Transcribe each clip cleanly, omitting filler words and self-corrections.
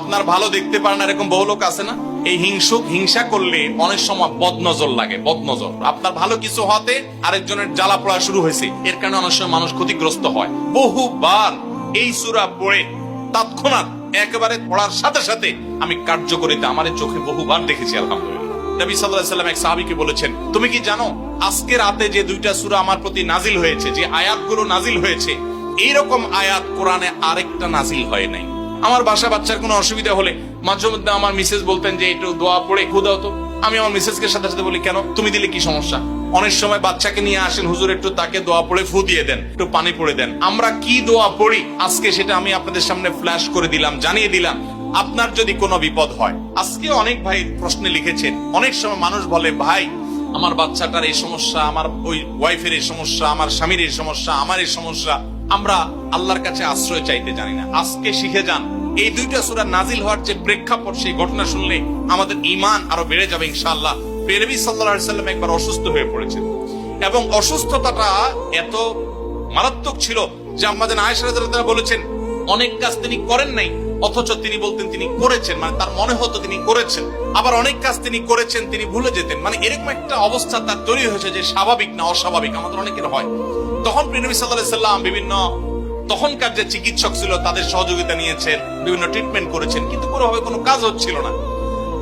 আপনার ভালো দেখতে পারেন, এরকম বহু লোক আছে না? এই হিংসা করলে অনেক সময় বদনজর লাগে, বদনজর। আপনার ভালো কিছু হতে আরেকজনের জ্বালা পড়া শুরু হয়েছে, এর কারণে অনেক সময় মানুষ ক্ষতিগ্রস্ত হয়। বহুবার এই সূরা পড়ে তৎক্ষণাৎ একেবারে পড়ার সাথে সাথে আমি কার্যকরিতা আমার চোখে বহুবার দেখেছি, আলহামদুলিল্লাহ। নবী সাল্লাল্লাহু আলাইহি ওয়াসাল্লাম এক সাহাবীকে বলেছেন, তুমি কি জানো আজকে রাতে যে 2টা সূরা আমার প্রতি নাজিল হয়েছে, যে আয়াতগুলো নাজিল হয়েছে, এইরকম আয়াত কোরআনে আরেকটা নাজিল হয় নাই। আমার বাসা বাচ্চার কোনো অসুবিধা হলে মাঝে মধ্যে আমার মিসেস বলতেন যে একটু দোয়া পড়ে খুদাও তো। আমি আমার মিসেসকে সাথে সাথে বলি, কেন, তুমি দিলে কি সমস্যা? অনেক সময় বাচ্চাকে নিয়ে আসেন, হুজুর একটু তাকে দোয়া পড়ে ফু দিয়ে দেন, একটু পানি পড়ে দেন। আমরা কি দোয়া পড়ি আজকে সেটা আমি আপনাদের সামনে ফ্ল্যাশ করে দিলাম, জানিয়ে দিলাম। আপনার যদি কোনো বিপদ হয়, আজকে অনেক ভাই প্রশ্নে লিখেছেন, অনেক সময় মানুষ বলে, ভাই আমার বাচ্চাটার এই সমস্যা, আমার ওই ওয়াইফের এই সমস্যা, আমার স্বামীর এই সমস্যা, আমার এই সমস্যা, আমরা আল্লাহর কাছে আশ্রয় চাইতে জানি না। আজকে শিখে যান, এই 2টা সূরা নাজিল হওয়ার যে প্রেক্ষাপট, সেই ঘটনা শুনলে আমাদের ঈমান আরো বেড়ে যাবে ইনশাআল্লাহ। নবী সাল্লাল্লাহু আলাইহি ওয়াসাল্লাম একবার অসুস্থ হয়ে পড়েছেন, এবং অসুস্থতাটা এত মারাত্মক ছিল যে আমাদের আয়েশা রাদিয়াল্লাহু তাআলা বলেছেন, অনেক কাজ তিনি করেন নাই, অথচ তিনি বলতেন তিনি করেছেন, মানে তার মনে হতো তিনি করেছেন। আবার অনেক কাজ তিনি করেছেন, তিনি ভুলে যেতেন। মানে এরকম একটা অবস্থা তার তৈরি হয়েছে যে স্বাভাবিক না অস্বাভাবিক, আমাদের অনেকের হয়। তখন নবী সাল্লাল্লাহু আলাইহি ওয়াসাল্লাম বিভিন্ন তখনকার যে চিকিৎসক ছিল তাদের সহযোগিতা নিয়েছেন, বিভিন্ন ট্রিটমেন্ট করেছেন, কিন্তু কোনোভাবে কোনো কাজ হচ্ছিল না।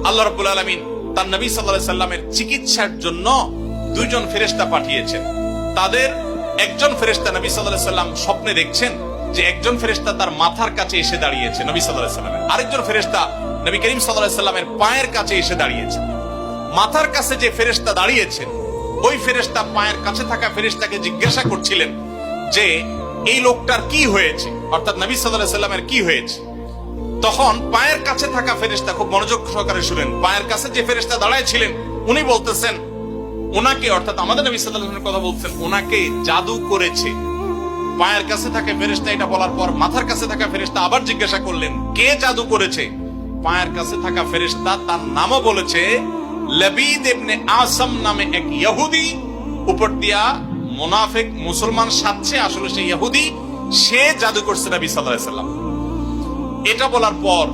আল্লাহ রাব্বুল আলামিন তার নবী সাল্লাল্লাহু আলাইহি ওয়াসাল্লামের চিকিৎসার জন্য 2জন ফেরেশতা পাঠিয়েছেন। তাদের একজন ফেরেশতা নবী সাল্লাল্লাহু আলাইহি ওয়াসাল্লাম স্বপ্নে দেখছেন যে একজন ফেরেশতা তার মাথার কাছে এসে দাঁড়িয়েছে নবী সাল্লাল্লাহু আলাইহি ওয়াসাল্লামের, আরেকজন ফেরেশতা নবী করিম সাল্লাল্লাহু আলাইহি ওয়াসাল্লামের পায়ের কাছে এসে দাঁড়িয়েছে। মাথার কাছে যে ফেরেশতা দাঁড়িয়েছেন, ওই ফেরেশতা পায়ের কাছে থাকা ফেরেশতাকে জিজ্ঞাসা করছিলেন যে এই লোকটার কি হয়েছে, অর্থাৎ নবী সাল্লাল্লাহু আলাইহি ওয়াসাল্লামের কি হয়েছে। তখন পায়ের কাছে থাকা ফেরেশতা খুব মনোযোগ সহকারে শুনেন, পায়ের কাছে যে ফেরেশতা দাঁড়ায় ছিলেন উনি বলতেছেন, ওনাকে, অর্থাৎ আমাদের নবী সাল্লাল্লাহু আলাইহি ওয়াসাল্লামের কথা বলছেন, ওনাকে জাদু করেছে। পায়ের কাছে থাকা ফেরেশতা এটা বলার পর মাথার কাছে থাকা ফেরেশতা আবার জিজ্ঞাসা করলেন, কে জাদু করেছে? পায়ের কাছে থাকা ফেরেশতা তার নামও বলেছে, লবিদ ইবনে আসম নামে এক ইহুদি, উপর দিয়া মুনাফিক মুসলমান সাজছে, আসলে সে ইহুদি, সে জাদু করছে নবী সাল্লাল্লাহু আলাইহি ওয়াসাল্লাম। এটা বলার পর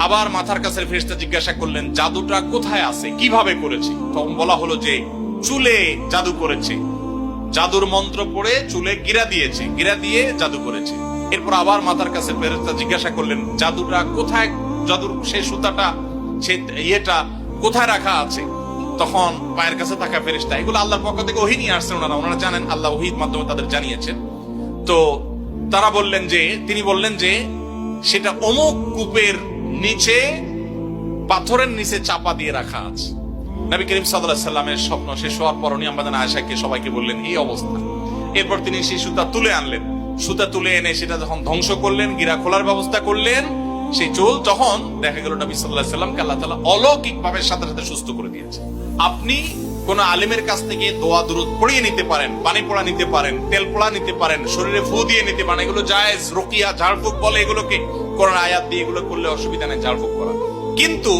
আবার মাথার কাছে ফেরেশতা জিজ্ঞাসা করলেন, জাদুটা কোথায় আছে, কিভাবে করেছে? তখন বলা হলো যে চুলে জাদু করেছে, জাদুর মন্ত্র পড়ে চুলে গিরা দিয়েছে, গিরা দিয়ে জাদু করেছে। এরপর আবার মাথার কাছে ফেরেশতা জিজ্ঞাসা করলেন, জাদুটা কোথায়, জাদুর সেই সুতাটা, সেই ইয়েটা কোথায় রাখা আছে? তখন পায়ের কাছে থাকা ফেরেশতা, এগুলো আল্লাহর পক্ষ থেকে ওহী নিয়ে আসছেন, ওনারা জানেন, আল্লাহ ওহীর মাধ্যমে তাদের জানিয়েছেন। তো তারা বললেন যে, তিনি বললেন যে সেটা অমুক কূপের নিচে, পাথরের নিচে চাপা দিয়ে রাখা আছে। নবী করিম সাল্লাল্লাহু আলাইহি ওয়াসাল্লামের স্বপ্ন শেষ হওয়ার পর উনি আমাদের আয়েশাকে সবাইকে বললেন এই অবস্থা। এরপর তিনি সেই সুতা তুলে আনলেন, সুতা তুলে এনে সেটা যখন ধ্বংস করলেন, গিরা খোলার ব্যবস্থা করলেন, সেই চুল, তখন দেখা গেল নবী সাল্লাল্লাহু আলাইহি ওয়াসাল্লামকে আল্লাহ তাআলা অলৌকিক ভাবে সাথে সাথে সুস্থ করে দিয়েছে। আপনি কোন আলিমের কাছ থেকে দোয়া দুরূদ পড়িয়ে নিতে পারেন, পানি পড়া নিতে পারেন, তেল পড়া নিতে পারেন, শরীরে ফু দিয়ে নিতে পারেন, এগুলো জায়েজ। রুকিয়া, ঝাড়ফুঁক বলে এগুলোকে, কোরআন আয়াত দিয়ে এগুলো করলে অসুবিধা নেই ঝাড়ফুঁক করা। কিন্তু